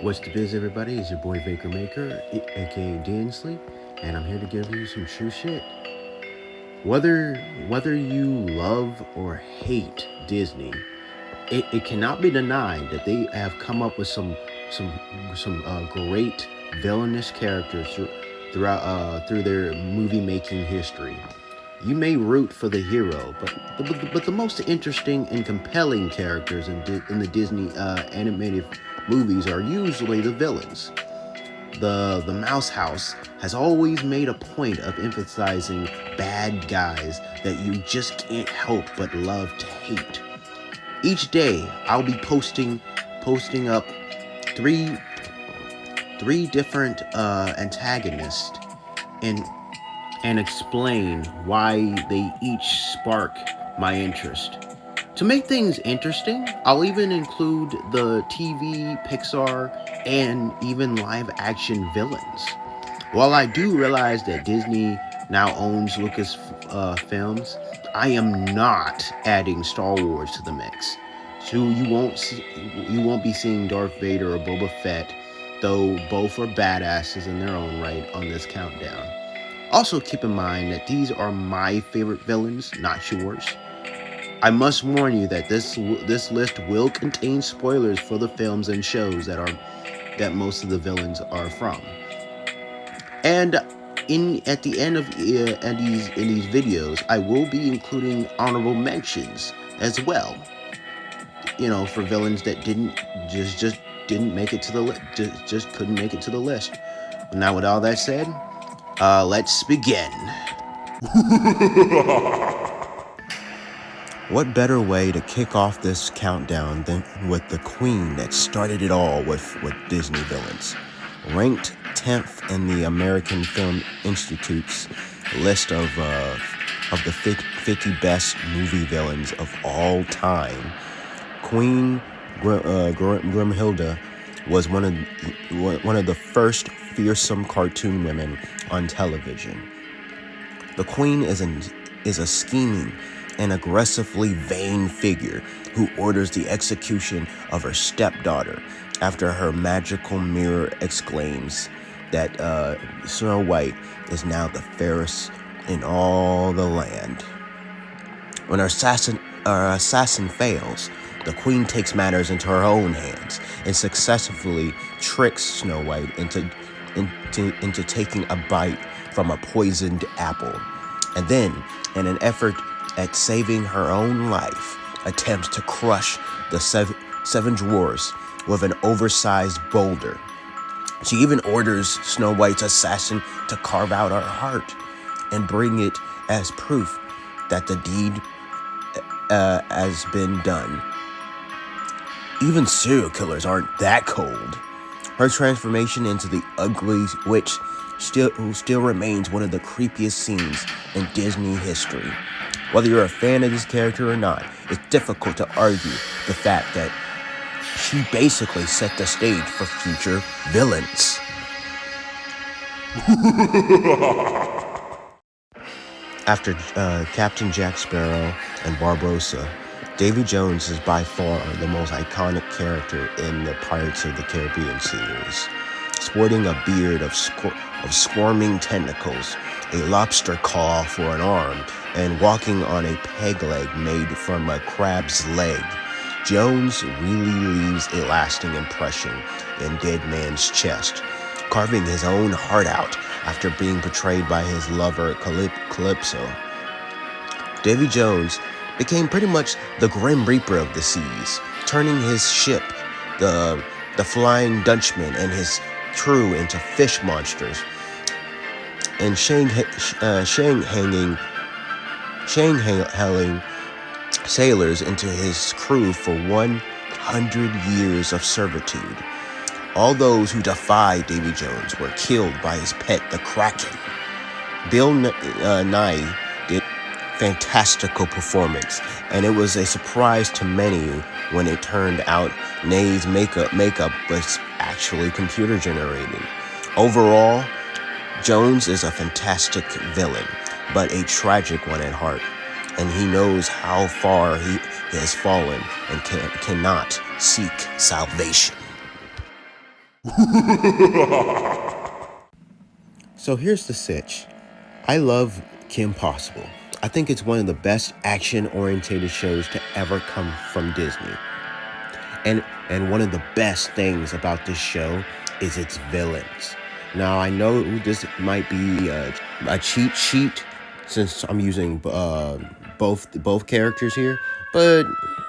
What's the biz, everybody? It's your boy Baker Maker, aka Dansley, and I'm here to give you some true shit. Whether you love or hate Disney, it cannot be denied that they have come up with some great villainous characters through their movie making history. You may root for the hero, but the most interesting and compelling characters in the Disney animated movies are usually the villains. The Mouse House has always made a point of emphasizing bad guys that you just can't help but love to hate. Each day, I'll be posting up three three different antagonists and and explain why they each spark my interest. To make things interesting, I'll even include the TV, Pixar, and even live action villains. While I do realize that Disney now owns Lucas Films, I am not adding Star Wars to the mix. So you won't be seeing Darth Vader or Boba Fett, though both are badasses in their own right on this countdown. Also keep in mind that these are my favorite villains, not yours. I must warn you that this list will contain spoilers for the films and shows that most of the villains are from. And in at the end of in these videos, I will be including honorable mentions as well. You know, for villains that didn't make it to the just couldn't make it to the list. Now, with all that said, let's begin. What better way to kick off this countdown than with the queen that started it all with Disney villains? Ranked 10th in the American Film Institute's list of the 50 best movie villains of all time, Queen Grimhilda was one of the first fearsome cartoon women on television. The queen is a scheming and aggressively vain figure who orders the execution of her stepdaughter after her magical mirror exclaims that Snow White is now the fairest in all the land. When her assassin fails, the queen takes matters into her own hands and successfully tricks Snow White into taking a bite from a poisoned apple, and then, in an effort at saving her own life, attempts to crush the seven dwarfs with an oversized boulder. She even orders Snow White's assassin to carve out her heart and bring it as proof that the deed has been done. Even serial killers aren't that cold. Her transformation into the ugly witch still remains one of the creepiest scenes in Disney history. Whether you're a fan of this character or not, it's difficult to argue the fact that she basically set the stage for future villains. After Captain Jack Sparrow and Barbossa, Davy Jones is by far the most iconic character in the Pirates of the Caribbean series. Sporting a beard of squirming tentacles, a lobster claw for an arm, and walking on a peg leg made from a crab's leg, Jones really leaves a lasting impression in Dead Man's chest, carving his own heart out after being betrayed by his lover Calypso. Davy Jones became pretty much the Grim Reaper of the seas, turning his ship, the Flying Dutchman, and his crew into fish monsters, and Shanghaiing sailors into his crew for 100 years of servitude. All those who defied Davy Jones were killed by his pet, the Kraken. Bill Nye did a fantastical performance, and it was a surprise to many when it turned out Nye's makeup was actually computer generated. Overall, Jones is a fantastic villain, but a tragic one at heart, and he knows how far he has fallen and cannot seek salvation. So here's the sitch. I love Kim Possible. I think it's one of the best action-oriented shows to ever come from Disney. And one of the best things about this show is its villains. Now I know this might be a cheat sheet since I'm using both characters here, but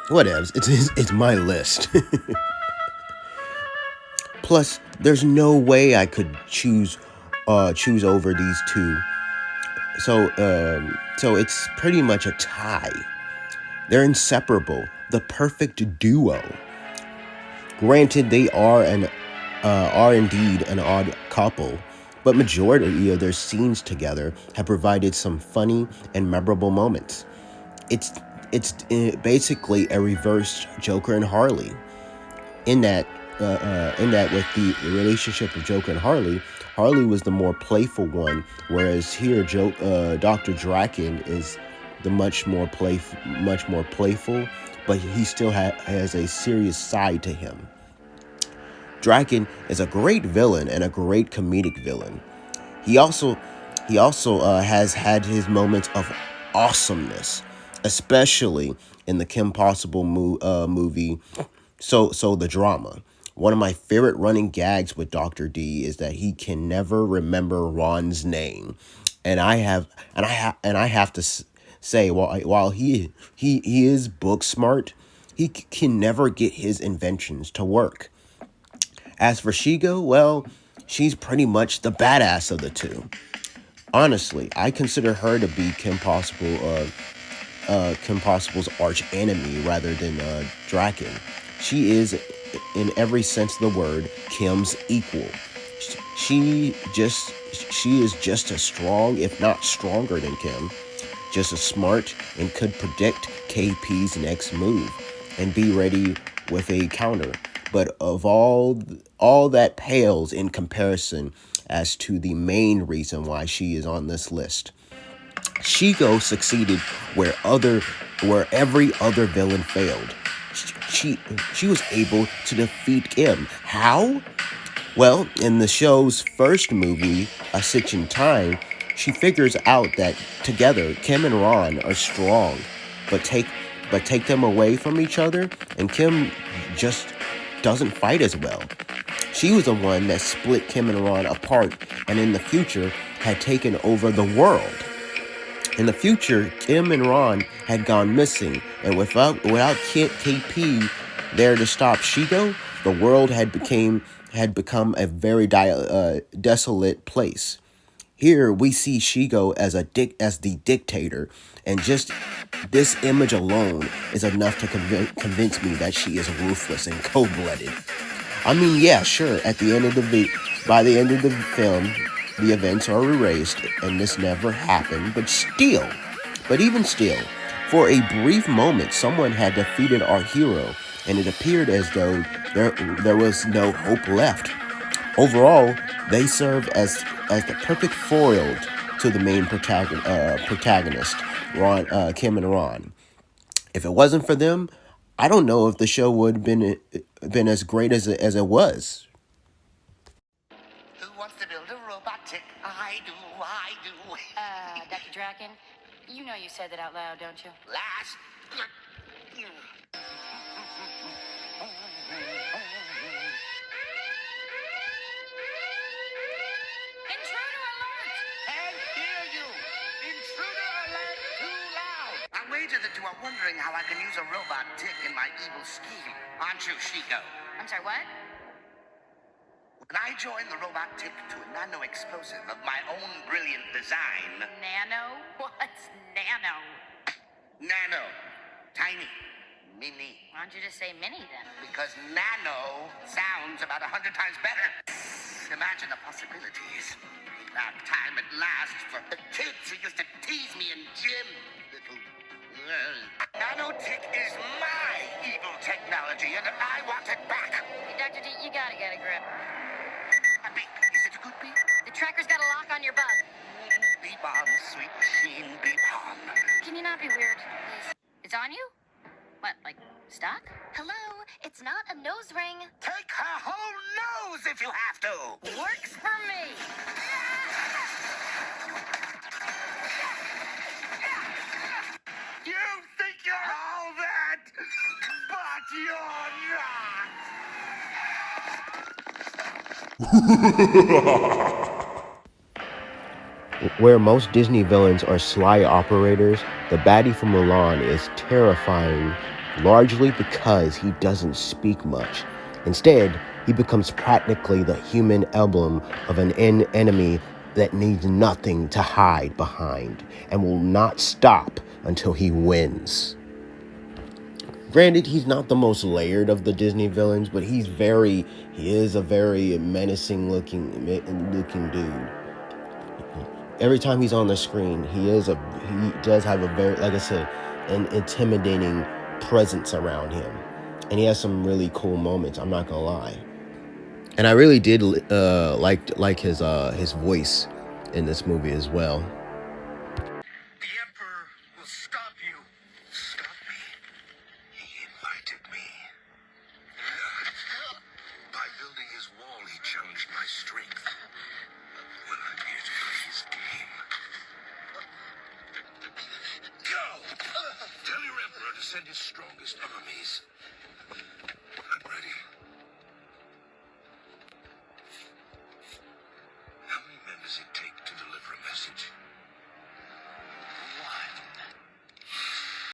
whatever. It's my list. Plus, there's no way I could choose over these two. So it's pretty much a tie. They're inseparable, the perfect duo. Granted, they are indeed an odd couple, but majority of their scenes together have provided some funny and memorable moments. It's it's basically a reversed Joker and Harley. In that with the relationship of Joker and Harley, Harley was the more playful one, whereas here Dr. Draken is the much more playful, but he still has a serious side to him. Draken is a great villain and a great comedic villain. He also has had his moments of awesomeness, especially in the Kim Possible movie. So the drama. One of my favorite running gags with Dr. D is that he can never remember Ron's name, and I have to say while he is book smart, he can never get his inventions to work. As for Shigo, well, she's pretty much the badass of the two. Honestly, I consider her to be Kim Possible's arch enemy rather than Draken. She is, in every sense of the word, Kim's equal. She is just as strong, if not stronger than Kim, just as smart and could predict KP's next move and be ready with a counter. But of all that pales in comparison as to the main reason why she is on this list. Shigo succeeded where every other villain failed. She was able to defeat Kim. How? Well, in the show's first movie, A Stitch in Time, she figures out that together Kim and Ron are strong, but take them away from each other, and Kim just doesn't fight as well. She was the one that split Kim and Ron apart, and in the future had taken over the world. In the future, Kim and Ron had gone missing, and without KP there to stop Shigo, the world had become a very desolate place. Here we see Shigo as the dictator, and just this image alone is enough to convince me that she is ruthless and cold-blooded. I mean, yeah, sure. By the end of the film, the events are erased, and this never happened. But even still, for a brief moment, someone had defeated our hero, and it appeared as though there was no hope left. Overall, they serve as the perfect foil to the main protagonist, Kim and Ron. If it wasn't for them, I don't know if the show would have been as great as it was. Who wants to build a robot tick? I do. Dr. Draken, you know you said that out loud, don't you? Last. Intruder alert! Can't hear you. Intruder alert too loud. I wager that you are wondering how I can use a robot tick in my evil scheme. Aren't you, Shigo? I'm sorry, what? When I joined the robot tick to a nano explosive of my own brilliant design. Nano? What's nano? Nano. Tiny. Mini. Why don't you just say mini then? Because nano sounds about 100 times better. Imagine the possibilities. Now time at last for the kids who used to tease me in gym. Little... Nanotech is my evil technology, and I want it back. Hey, Dr. D, you gotta get a grip. A beep. Is it a good beep? The tracker's got a lock on your bug. Beep on, sweet machine, beep on. Can you not be weird, please? It's on you? What, like, stuck? Hello, it's not a nose ring. Take her whole nose if you have to. Works for me. You think you're all that, but you're not. Where most Disney villains are sly operators, the baddie from Mulan is terrifying, largely because he doesn't speak much. Instead, he becomes practically the human emblem of an enemy that needs nothing to hide behind and will not stop until he wins. Granted, he's not the most layered of the Disney villains, but he is a very menacing looking dude. Every time he's on the screen, he does have a very, like I said, an intimidating presence around him. And he has some really cool moments, I'm not gonna lie. And I really did like his voice in this movie as well. The Emperor will stop you. Stop me? He invited me. By building his wall, he challenged my strength. Well, I'm here to play his game. Go! Tell your Emperor to send his strongest armies.